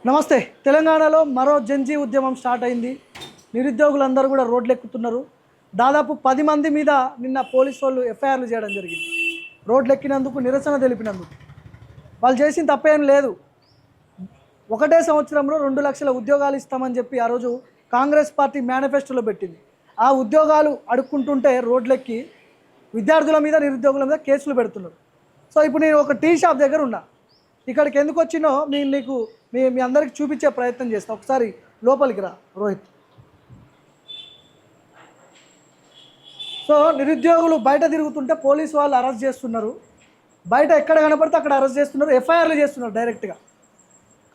నమస్తే. తెలంగాణలో మరో జంజీ ఉద్యమం స్టార్ట్ అయింది. నిరుద్యోగులందరూ కూడా రోడ్లు ఎక్కుతున్నారు. దాదాపు 10 మంది మీద నిన్న పోలీసు వాళ్ళు ఎఫ్ఐఆర్లు చేయడం జరిగింది. రోడ్లు ఎక్కినందుకు, నిరసన తెలిపినందుకు. వాళ్ళు చేసిన తప్పేం లేదు. ఒకటే సంవత్సరంలో 2 లక్షల ఉద్యోగాలు ఇస్తామని చెప్పి ఆ రోజు కాంగ్రెస్ పార్టీ మేనిఫెస్టోలో పెట్టింది. ఆ ఉద్యోగాలు అడుక్కుంటుంటే రోడ్లెక్కి విద్యార్థుల మీద, నిరుద్యోగుల మీద కేసులు పెడుతున్నారు. సో ఇప్పుడు నేను ఒక టీ షాప్ దగ్గర ఉన్నా. ఇక్కడికి ఎందుకు వచ్చినో నీకు మీ అందరికి చూపించే ప్రయత్నం చేస్తా. ఒకసారి లోపలికి రా రోహిత్. సో నిరుద్యోగులు బయట తిరుగుతుంటే పోలీసు వాళ్ళు అరెస్ట్ చేస్తున్నారు. బయట ఎక్కడ కనపడితే అక్కడ అరెస్ట్ చేస్తున్నారు, ఎఫ్ఐఆర్లు చేస్తున్నారు డైరెక్ట్గా.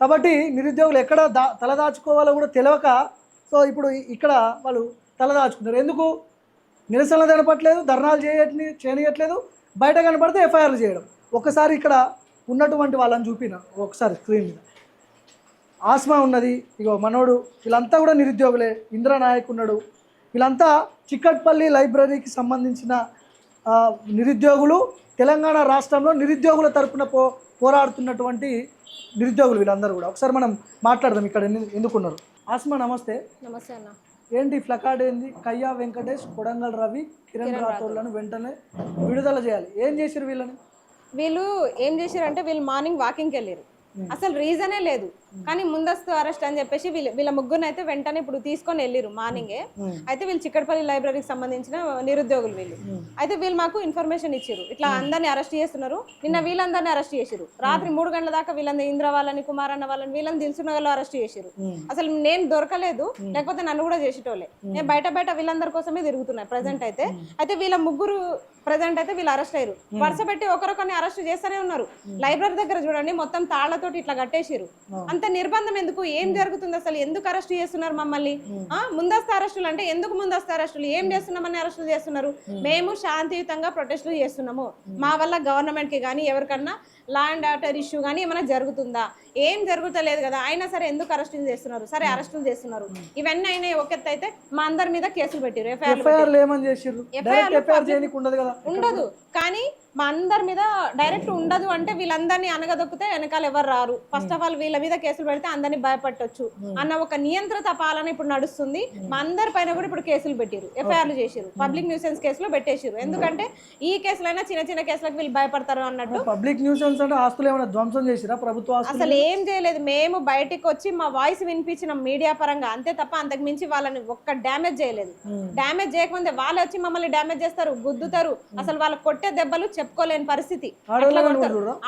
కాబట్టి నిరుద్యోగులు ఎక్కడ తలదాచుకోవాలో కూడా తెలియక సో ఇప్పుడు ఇక్కడ వాళ్ళు తలదాచుకున్నారు. ఎందుకు? నిరసనలు జరపట్లేదు, ధర్నాలు చేయట్లేదు, బయట కనపడితే ఎఫ్ఐఆర్లు చేయడం. ఒకసారి ఇక్కడ ఉన్నటువంటి వాళ్ళని చూపిన ఒకసారి స్క్రీన్ మీద. ఆస్మా ఉన్నది, ఇగో మనోడు, వీళ్ళంతా కూడా నిరుద్యోగులే. ఇంద్రనాయక్ ఉన్నాడు. వీళ్ళంతా చిక్కట్పల్లి లైబ్రరీకి సంబంధించిన నిరుద్యోగులు. తెలంగాణ రాష్ట్రంలో నిరుద్యోగుల తరపున పోరాడుతున్నటువంటి నిరుద్యోగులు వీళ్ళందరూ కూడా. ఒకసారి మనం మాట్లాడదాం ఇక్కడ ఎందుకున్నారు. ఆస్మా నమస్తే. నమస్తే అన్న. ఏంటి ఫ్లకార్డ్ ఏంది? కయ్యా వెంకటేష్, కొడంగల్ రవి, కిరణ్ రాథోడ్లను వెంటనే విడుదల చేయాలి. ఏం చేశారు వీళ్ళని? వీళ్ళు ఏం చేశారంటే వీళ్ళు మార్నింగ్ వాకింగ్కి వెళ్ళారు. అసలు రీజనే లేదు, కానీ ముందస్తు అరెస్ట్ అని చెప్పేసి వీళ్ళ ముగ్గురిని అయితే వెంటనే ఇప్పుడు తీసుకొని వెళ్ళారు మార్నింగే. అయితే వీళ్ళు చిక్కడపల్లి లైబ్రరీకి సంబంధించిన నిరుద్యోగులు వీళ్ళు. అయితే వీళ్ళు మాకు ఇన్ఫర్మేషన్ ఇచ్చారు, ఇట్లా అందరినీ అరెస్ట్ చేస్తున్నారు. నిన్న వీళ్ళందరినీ అరెస్ట్ చేశారు. రాత్రి 3 గంటల దాకా వీళ్ళందరూ ఇంద్ర వాళ్ళని, కుమార్ అన్న వాళ్ళని, వీళ్ళని దిల్సునగర్లో అరెస్ట్ చేశారు. అసలు నేను దొరకలేదు, లేకపోతే నన్ను కూడా చేసేటోళ్ళే. నేను బయట వీళ్ళందరి కోసమే తిరుగుతున్నాయి ప్రజెంట్ అయితే. అయితే వీళ్ళ ముగ్గురు ప్రజెంట్ అయితే వీళ్ళు అరెస్ట్ అయ్యారు. వరుస పెట్టి ఒకరొకరిని అరెస్ట్ చేస్తూనే ఉన్నారు. లైబ్రరీ దగ్గర చూడండి, మొత్తం తాళ్లతోటి ఇట్లా కట్టేసారు. అంత నిర్బంధం ఎందుకు? ఏం జరుగుతుంది అసలు? ఎందుకు అరెస్ట్ చేస్తున్నారు మమ్మల్ని? ముందస్తు అరెస్టులు అంటే ఎందుకు ముందస్తు అరెస్టులు? ఏం చేస్తున్నామని అరెస్టులు చేస్తున్నారు? మేము శాంతియుతంగా ప్రొటెస్టులు చేస్తున్నాము. మా వల్ల గవర్నమెంట్ కి కానీ ఎవరికన్నా లా అండ్ ఆర్డర్ ఇష్యూ కానీ ఏమైనా జరుగుతుందా? ఏం జరుగుతలేదు కదా, అయినా సరే ఎందుకు అరెస్టులు చేస్తున్నారు? సరే అరెస్టులు చేస్తున్నారు. ఇవన్నీ అయినా ఒక ఎత్తు అయితే మా అందరి మీద కేసులు పెట్టారు. ఉండదు, కానీ మా అందరి మీద డైరెక్ట్ ఉండదు. అంటే వీళ్ళందరినీ అనగదొక్కితే వెనకాల ఎవరు రారు. ఫస్ట్ ఆఫ్ ఆల్ వీళ్ళ మీద కేసులు పెడితే అందరినీ భయపట్టొచ్చు అన్న ఒక నియంత్రిత పాలన ఇప్పుడు నడుస్తుంది. మా అందరి పైన కూడా ఇప్పుడు కేసులు పెట్టారు, ఎఫ్ఐఆర్లు చేశారు, పబ్లిక్ న్యూసెన్స్ కేసులో పెట్టేశారు. ఎందుకంటే ఈ కేసులైనా చిన్న కేసులకు వీళ్ళు భయపడతారు అన్నట్టు. పబ్లిక్ న్యూసెన్స్ అంటే ఆస్తులు ఏమైనా ధ్వంసం చేసిరా ప్రభుత్వ? అసలు ఏం చేయలేదు. మేము బయటికి వచ్చి మా వాయిస్ వినిపించిన మీడియా పరంగా అంతే తప్ప అంతకు మించి వాళ్ళని ఒక్క డ్యామేజ్ చేయలేదు. డ్యామేజ్ చేయకముందే వాళ్ళు వచ్చి మమ్మల్ని డ్యామేజ్ చేస్తారు, గుద్దుతారు. అసలు వాళ్ళ కొట్టే దెబ్బలు చెప్పుకోలేని పరిస్థితి.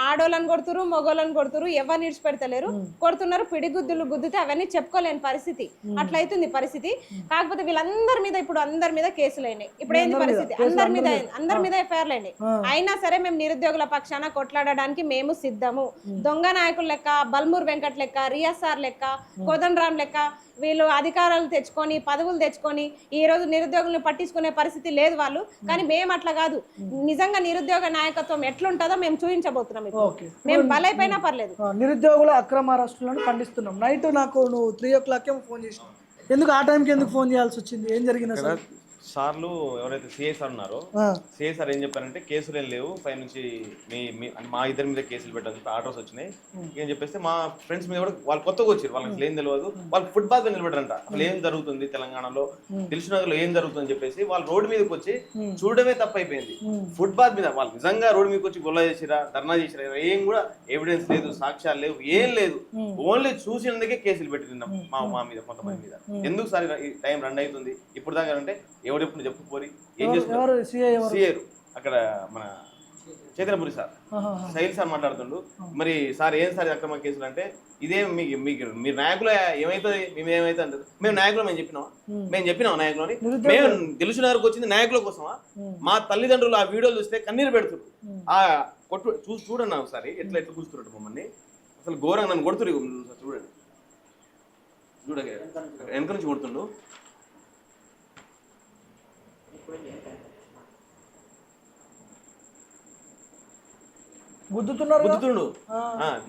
ఆడోళ్ళని కొడుతురు, మొగోళ్ళని కొడుతురు, ఎవరిని విడిచిపెడతలేరు, కొడుతున్నారు. పిడిగుద్దులు గుద్దితే అవన్నీ చెప్పుకోలేని పరిస్థితి. అట్లయితుంది పరిస్థితి. కాకపోతే వీళ్ళందరి మీద ఇప్పుడు అందరి మీద కేసులు అయినాయి. ఇప్పుడు ఏంది పరిస్థితి? అందరి మీద ఎఫ్ఐఆర్లు అయినాయి. అయినా సరే మేము నిరుద్యోగుల పక్షాన కొట్లాడడానికి మేము సిద్ధము. దొంగ నాయకులు లెక్క, బల్మూర్ వెంకట్ లెక్క, రియాసార్ లెక్క, కోదండరామ్ లెక్క వీళ్ళు అధికారాలు తెచ్చుకొని, పదవులు తెచ్చుకొని ఈ రోజు నిరుద్యోగులను పట్టించుకునే పరిస్థితి లేదు వాళ్ళు. కానీ మేము అట్లా కాదు. నిజంగా నిరుద్యోగ నాయకత్వం ఎట్లుంటుందో మేము చూపించబోతున్నాం. మేము బలైపోయినా పర్లేదు. నిరుద్యోగుల అక్రమ అరెస్టులను ఖండిస్తున్నాం. నైట్ నాకు నువ్వు 3 o'clock ఫోన్ చేసినావు. ఎందుకు ఆ టైంకి ఎందుకు ఫోన్ చేయాల్సి వచ్చింది? ఏం జరిగింది అసలు? సార్లు ఎవరైతే సిఐసార్ ఉన్నారో సిఐసార్ ఏం చెప్పారంటే కేసులు ఏం లేవు, పై నుంచి మా ఇద్దరి మీద కేసులు పెట్టాలని చెప్పి ఆర్డర్స్ వచ్చినాయి. ఏం చెప్పేస్తే మా ఫ్రెండ్స్ మీద కూడా వాళ్ళు కొత్తగా వచ్చారు, వాళ్ళకి ఏం తెలియదు. వాళ్ళు ఫుట్బాల్ మీద నిలబెట్టారంట. అసలు ఏం జరుగుతుంది తెలంగాణలో, దిల్సునగర్లో ఏం జరుగుతుందని చెప్పేసి వాళ్ళు రోడ్డు మీదకి వచ్చి చూడడమే తప్పైపోయింది. ఫుట్బాల్ మీద వాళ్ళు నిజంగా రోడ్డు మీదకి వచ్చి గొల్ల చేసిరా, ధర్నా చేసిరా, ఏం కూడా ఎవిడెన్స్ లేదు, సాక్ష్యాలు లేవు, ఏం లేదు. ఓన్లీ చూసినందుకే కేసులు పెట్టినాం మా మీద, కొంతమంది మీద. ఎందుకు సార్ ఈ టైం రన్ అవుతుంది ఇప్పుడు దాకా అంటే ఎవరెప్పుడు చెప్పుకోరి ఏం చేస్తున్నారు సిఏరు అక్కడ మన చైతన్యపురి సార్ సైల్ సార్ మాట్లాడుతుండు. మరి సార్ ఏం సార్ అక్రమ కేసులు అంటే ఇదే మీకు మీరు నాయకులు ఏమైతుంది, మేము ఏమైతే అంటారు. మేము నాయకులు మేము చెప్పినాం నాయకులు అని. మేము దిల్సునగర్కి వచ్చింది నాయకుల కోసమా? మా తల్లిదండ్రులు ఆ వీడియోలు చూస్తే కన్నీరు పెడుతున్నారు. ఆ కొట్టు చూడండి ఒకసారి ఎట్లా కూర్చున్నట్టు మమ్మల్ని. అసలు ఘోరంగా నన్ను కొడుతురు. చూడండి వెనక నుంచి కొడుతుండు. గుద్దుతుండు.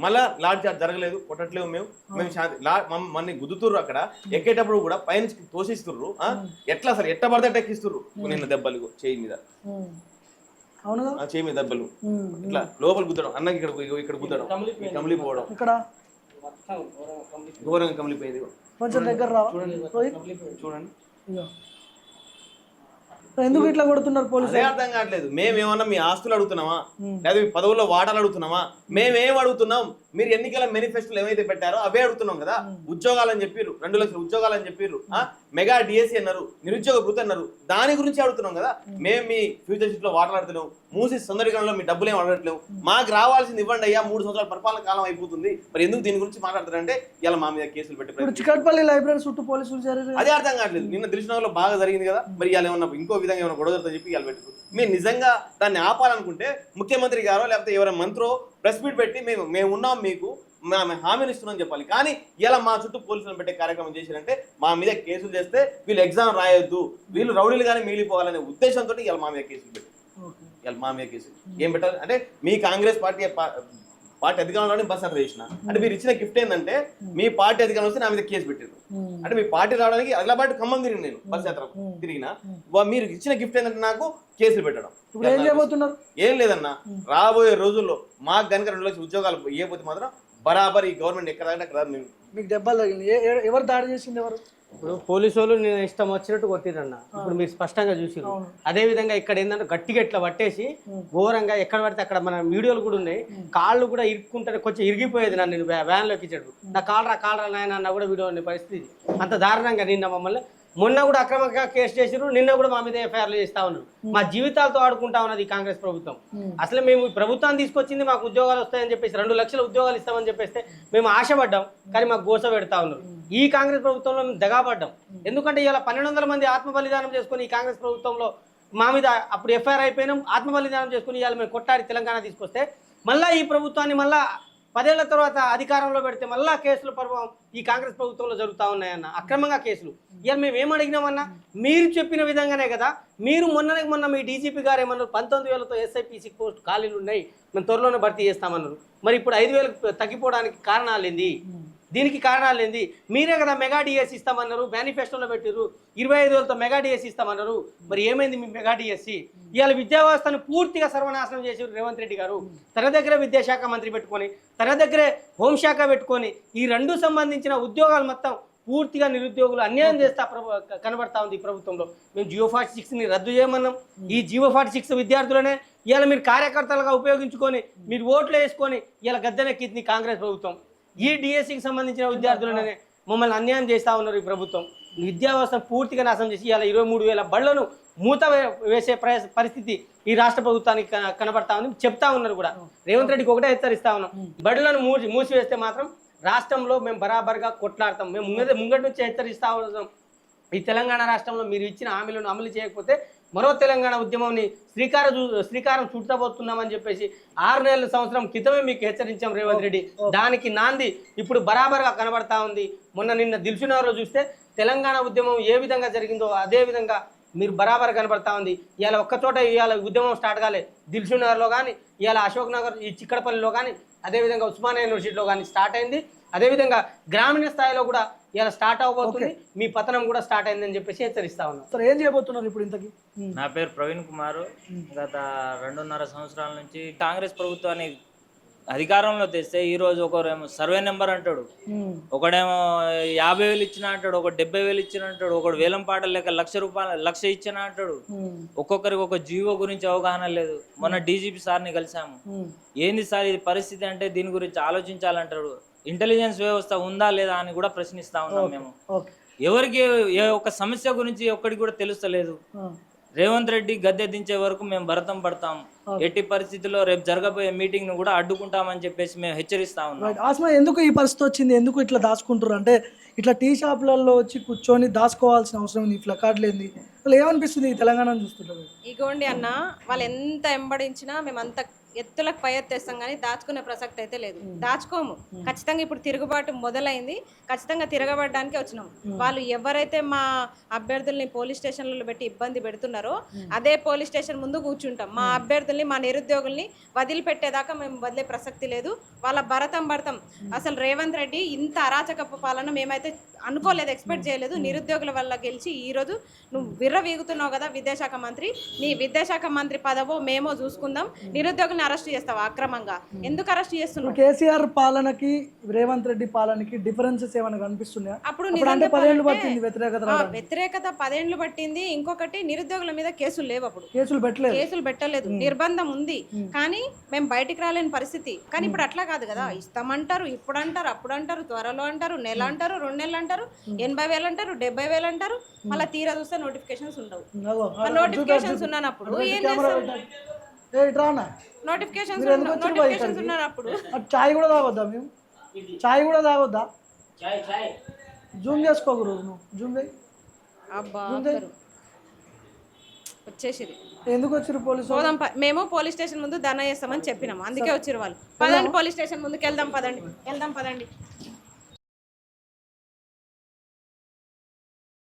మళ్ళా లాడ్ చార్జ్ జరగలేదు, కొట్టట్లేవు. మేము మన గుద్దుతుర్రు. అక్కడ ఎక్కేటప్పుడు కూడా పైన తోసిస్తుర్రు. ఎట్లా అసలు ఎట్ట పడితే ఎక్కిస్తుర్రు. నిన్న దెబ్బలు చేయి మీద, చేయి మీద దెబ్బలు. ఇట్లా లోపల గుద్దడం, అన్నకి ఇక్కడ గుద్దడం, కమిలి పోవడం. ఘోరంగా కమిలిపోయేది. కొంచెం దగ్గర రావా రోహిత్? చూడండి, ఇగో. ఎందుకు ఇట్లా కొడుతున్నారు పోలీసులు? అదే అర్థం కావట్లేదు. మేమేమన్నా మీ ఆస్తులు అడుగుతున్నామా, లేదా మీ పదవుల్లో వాటాలు అడుగుతున్నామా? మేమేం అడుగుతున్నాం? మీరు ఎన్నికల మేనిఫెస్టోలు ఏవైతే పెట్టారో అవే అడుగుతున్నాం కదా. ఉద్యోగాలని చెప్పిర్రు, 2 లక్షల ఉద్యోగాలని చెప్పిర్రు, మెగా డిఎస్సీ అన్నారు, నిరుద్యోగ భృతి అన్నారు, దాని గురించి అడుగుతున్నాం కదా. మేము మీ ఫ్యూచర్ షిప్ లో వాటాలు అడుగుతున్నాం, మూసి సుందరీకరణలో మీ డబ్బులు ఏం అడగట్లేవు, మాకు రావాల్సింది ఇవ్వండి అయ్యా, 3 సంవత్సరాల పరిపాలన కాలం అయిపోతుంది, మరి ఎందుకు దీని గురించి మాట్లాడతారంటే ఇలా మా మీద కేసులు పెట్టి ఇప్పుడు చిక్కట్పల్లి లైబ్రరీ చుట్టూ పోలీసులు జరిగింది. అదే అర్థం కావట్లేదు. నిన్న తెలిసిన బాగా జరిగింది కదా, మరి ఇలా ఏమన్నా ఇంకో విధంగా ఏమైనా గొడవ జరుగుతుందని చెప్పి ఇలా పెట్టుకు మీరు నిజంగా దాన్ని ఆపాలనుకుంటే ముఖ్యమంత్రి గారో లేకపోతే ఎవరైనా మంత్రో ప్రెస్ మీట్ పెట్టి మేము ఉన్నాం, మీకు హామీలు ఇస్తున్నాం చెప్పాలి. కానీ ఇలా మా చుట్టూ పోలీసులను పెట్టే కార్యక్రమం చేశారంటే మా మీద కేసులు చేస్తే వీళ్ళు ఎగ్జామ్ రాయొద్దు, వీళ్ళు రౌడీలుగానే మిగిలిపోవాలనే ఉద్దేశంతో ఇలా మా మీద కేసులు పెట్టి ఇలా మా మీద కేసులు ఏం పెట్టాలి అంటే మీ కాంగ్రెస్ పార్టీ అధికారంలోనే బస్ అట్లా చేసిన అంటే మీరు ఇచ్చిన గిఫ్ట్ ఏంటంటే మీ పార్టీ అధికారం వస్తే నా మీద కేసు పెట్టారు. అంటే మీ పార్టీ రావడానికి ఆదిలాబాద్ ఖమ్మం తిరిగి నేను బస్ యాత్ర తిరిగిన మీరు ఇచ్చిన గిఫ్ట్ ఏంటంటే నాకు కేసులు పెట్టడం. ఏం చేయబోతున్నారు? ఏం లేదన్నా, రాబోయే రోజుల్లో మాకు కనుక 2 లక్షల ఉద్యోగాలు ఇవ్వకపోతే మాత్రం బరాబర్ ఈ గవర్నమెంట్ ఎక్కడ అక్కడ మీకు దెబ్బలు తగిలింది. ఎవరు దాడి చేసింది? ఎవరు? ఇప్పుడు పోలీసు వాళ్ళు నేను ఇష్టం వచ్చినట్టు కొట్టిరన్న. ఇప్పుడు మీరు స్పష్టంగా చూసిరు. అదే విధంగా ఇక్కడ ఏంటంటే గట్టిగా ఇట్లా పట్టేసి ఘోరంగా ఎక్కడ పడితే అక్కడ మన వీడియోలు కూడా ఉన్నాయి, కాళ్ళు కూడా ఇరుక్కుంటే కొంచెం ఇరిగిపోయేది. నన్ను నేను వ్యాన్లోకి ఇచ్చాడు, నా కాళ్ళరా నాయన అన్న కూడా వీడియో ఉన్న పరిస్థితి. అంత దారుణంగా నిన్న మమ్మల్ని మొన్న కూడా అక్రమంగా కేసు చేసిరు, నిన్న కూడా మా మీద ఎఫ్ఐఆర్లు చేస్తా ఉన్నారు. మా జీవితాలతో ఆడుకుంటా ఉన్నది ఈ కాంగ్రెస్ ప్రభుత్వం. అసలు మేము ప్రభుత్వాన్ని తీసుకొచ్చింది మాకు ఉద్యోగాలు వస్తాయని చెప్పేసి 2 లక్షల ఉద్యోగాలు ఇస్తామని చెప్పేస్తే మేము ఆశపడ్డాం, కానీ మాకు గోస పెడతా ఉన్నారు. ఈ కాంగ్రెస్ ప్రభుత్వంలో మేము దగాపడ్డాం. ఎందుకంటే ఇవాళ 1200 మంది ఆత్మ బలిదానం చేసుకుని ఈ కాంగ్రెస్ ప్రభుత్వంలో మా మీద అప్పుడు ఎఫ్ఐఆర్ అయిపోయినాం, ఆత్మ బలిదానం చేసుకుని ఇవాళ మేము కొట్టాడి తెలంగాణ తీసుకొస్తే మళ్ళీ ఈ ప్రభుత్వాన్ని మళ్ళీ 10 ఏళ్ల తర్వాత అధికారంలో పెడితే మళ్ళా కేసుల ప్రభావం ఈ కాంగ్రెస్ ప్రభుత్వంలో జరుగుతూ ఉన్నాయన్న, అక్రమంగా కేసులు. ఇవాళ మేము ఏం అడిగినామన్నా, మీరు చెప్పిన విధంగానే కదా. మీరు మొన్న మీ డీజీపీ గారు ఏమన్నారు, 19,000తో ఎస్ఐపిసి పోస్ట్ ఖాళీలు ఉన్నాయి, మేము త్వరలోనే భర్తీ చేస్తామన్నారు. మరి ఇప్పుడు 5,000 తగ్గిపోవడానికి కారణాలు ఏంది? దీనికి కారణాలు ఏంది? మీరే కదా మెగా డిఎస్సి ఇస్తామన్నారు, మేనిఫెస్టోలో పెట్టారు, 25,000తో మెగా డిఎస్సి ఇస్తామన్నారు. మరి ఏమైంది మీ మెగా డిఎస్సి? ఇవాళ విద్యా వ్యవస్థను పూర్తిగా సర్వనాశనం చేసి రేవంత్ రెడ్డి గారు తన దగ్గరే విద్యాశాఖ మంత్రి పెట్టుకొని, తన దగ్గరే హోంశాఖ పెట్టుకొని, ఈ 2 సంబంధించిన ఉద్యోగాలు మొత్తం పూర్తిగా నిరుద్యోగులు అన్యాయం చేస్తా కనబడతా ఉంది ఈ ప్రభుత్వంలో. మేము జియో 46ని రద్దు చేయమన్నాం. ఈ జియో 46 విద్యార్థులనే ఇవాళ మీరు కార్యకర్తలుగా ఉపయోగించుకొని మీరు ఓట్లు వేసుకొని ఇలా గద్దెనెక్కింది కాంగ్రెస్ ప్రభుత్వం. ఈ డిఎస్సికి సంబంధించిన విద్యార్థులనే మమ్మల్ని అన్యాయం చేస్తూ ఉన్నారు ఈ ప్రభుత్వం. విద్యా వ్యవస్థను పూర్తిగా నాశనం చేసి ఇలా 23,000 బళ్లను మూత వేసే పరిస్థితి ఈ రాష్ట్ర ప్రభుత్వానికి కనబడతా ఉంది. చెప్తా ఉన్నారు కూడా. రేవంత్ రెడ్డికి ఒకటే హెచ్చరిస్తా ఉన్నాం, బడులను మూసివేస్తే మాత్రం రాష్ట్రంలో మేము బరాబర్గా కొట్లాడతాం. మేము ముంగటి నుంచి హెచ్చరిస్తా ఉన్నాం, ఈ తెలంగాణ రాష్ట్రంలో మీరు ఇచ్చిన హామీలను అమలు చేయకపోతే మరో తెలంగాణ ఉద్యమాన్ని శ్రీకారం చుట్టబోతున్నామని చెప్పేసి 6 నెలల సంవత్సరం క్రితమే మీకు హెచ్చరించాం రేవంత్ రెడ్డి. దానికి నాంది ఇప్పుడు బరాబర్గా కనబడతా ఉంది. నిన్న దిల్సుఖ్నగర్లో చూస్తే తెలంగాణ ఉద్యమం ఏ విధంగా జరిగిందో అదే విధంగా మీరు బరాబర్ కనబడతా ఉంది. ఇవాళ ఒక్కచోట ఇవాళ ఉద్యమం స్టార్ట్ కాలే, దిల్సుఖ్నగర్లో కానీ, ఇవాళ అశోక్ నగర్ ఈ చిక్కడపల్లిలో కానీ, అదేవిధంగా ఉస్మానియా యూనివర్సిటీలో కానీ స్టార్ట్ అయింది. అదేవిధంగా గ్రామీణ స్థాయిలో కూడా ఇలా స్టార్ట్ అవబోతుంది. మీ పతనం కూడా స్టార్ట్ అయిందని చెప్పేసి హెచ్చరిస్తా ఉన్నాం. సార్ ఏం చేయబోతున్నారు ఇప్పుడు ఇంతకీ? నా పేరు ప్రవీణ్ కుమార్. గత 2.5 సంవత్సరాల నుంచి కాంగ్రెస్ ప్రభుత్వాన్ని అధికారంలో తెస్తే ఈరోజు ఒకరేమో సర్వే నెంబర్ అంటాడు, ఒకడేమో 50,000 ఇచ్చిన అంటాడు, ఒకడు 70,000 ఇచ్చిన అంటాడు, ఒకడు వేలం పాటలు లేక ₹1,00,000 ఇచ్చిన అంటాడు. ఒక్కొక్కరికి ఒక జీవో గురించి అవగాహన లేదు. మొన్న డీజీపీ సార్ని కలిసాము, ఏంది సార్ ఇది పరిస్థితి అంటే దీని గురించి ఆలోచించాలంటాడు. ఇంటెలిజెన్స్ వ్యవస్థ ఉందా లేదా అని కూడా ప్రశ్నిస్తా ఉన్నాం మేము. ఎవరికి ఏ ఒక్క సమస్య గురించి ఒక్కడికి కూడా తెలుస్తలేదు. రేవంత్ రెడ్డి గద్దె దించే వరకు మేము భరతం పడతాం. ఎట్టి పరిస్థితుల్లో రేపు జరగబోయే మీటింగ్ ను కూడా అడ్డుకుంటామని చెప్పేసి మేము హెచ్చరిస్తా ఉన్నాం. ఆస్మా, ఎందుకు ఈ పరిస్థితి వచ్చింది? ఎందుకు ఇట్లా దాచుకుంటారు? అంటే ఇట్లా టీ షాప్లలో వచ్చి కూర్చొని దాచుకోవాల్సిన అవసరం ఉంది, ఫ్లకార్డ్ లేని ఏమనిపిస్తుంది ఈ తెలంగాణ చూస్తుంటారు? ఇగోండి అన్న, వాళ్ళు ఎంత ఎంబడించినా మేము అంత ఎత్తులకు పై ఎత్తేస్తాం, కానీ దాచుకునే ప్రసక్తి అయితే లేదు. దాచుకోము. ఖచ్చితంగా ఇప్పుడు తిరుగుబాటు మొదలైంది, ఖచ్చితంగా తిరగబడడానికే వచ్చినాం. వాళ్ళు ఎవరైతే మా అభ్యర్థుల్ని పోలీస్ స్టేషన్లలో పెట్టి ఇబ్బంది పెడుతున్నారో అదే పోలీస్ స్టేషన్ ముందు కూర్చుంటాం. మా అభ్యర్థుల్ని, మా నిరుద్యోగుల్ని వదిలిపెట్టేదాకా మేము వదిలే ప్రసక్తి లేదు. వాళ్ళ భరతం. అసలు రేవంత్ రెడ్డి ఇంత అరాచకపు పాలన మేమైతే అనుకోలేదు, ఎక్స్పెక్ట్ చేయలేదు. నిరుద్యోగుల వల్ల గెలిచి ఈరోజు నువ్వు విర్రవీగుతున్నావు కదా విద్యాశాఖ మంత్రి, నీ విద్యాశాఖ మంత్రి పదవో మేమో చూసుకుందాం. నిరుద్యోగుల్ని అరెస్ట్ చేస్తావా అక్రమంగా? ఎందుకు అరెస్ట్ చేస్తున్నావు? కేసీఆర్ పాలనకి రేవంత్ రెడ్డి పాలనకి డిఫరెన్సెస్ ఏమైనా కనిపిస్తున్నాయా? అప్పుడు అప్పుడు నిజం అంటే 10 ఏళ్ళు చెప్పాలంటే, పట్టింది వ్యతిరేకత ఆ, రావడానికి. వ్యతిరేకత 10 ఏళ్ళు పట్టింది. ఇంకొకటి నిరుద్యోగుల మీద కేసులు లేవు అప్పుడు, కేసులు పెట్టలేదు. కేసులు పెట్టలేదు, నిర్బంధం ఉంది. కానీ మేము బయటికి రాలేని పరిస్థితి. కానీ ఇప్పుడు అట్లా కాదు కదా, ఇస్తామంటారు, ఇప్పుడు అంటారు, అప్పుడు అంటారు, త్వరలో అంటారు, నెల అంటారు, 2 నెలలు అంటారు, 80,000 అంటారు, 70,000 అంటారు. మళ్ళీ తీరా చూస్తే నోటిఫికేషన్స్ ఉండవు. అగో, నోటిఫికేషన్స్ ఉన్నప్పుడు ఏం చేస్తాం? రానా నోటిఫికేషన్స్ ఉన్నప్పుడు చాయ్ కూడా తాగొద్దా మేము? చాయ్ కూడా తాగొద్దా? జూమ్ చేసుకోకరు నువ్వు, జూమ్ చేయి. అబ్బా ఆపరు. వచ్చేసిరి. ఎందుకు వచ్చారు పోలీసు? పోదాం మేము పోలీస్ స్టేషన్ ముందు ధర్నా చేస్తామని చెప్పినాము, అందుకే వచ్చిరు వాళ్ళు. పదండి పోలీస్ స్టేషన్ ముందుకు వెళ్దాం, పదండి వెళ్దాం పదండి.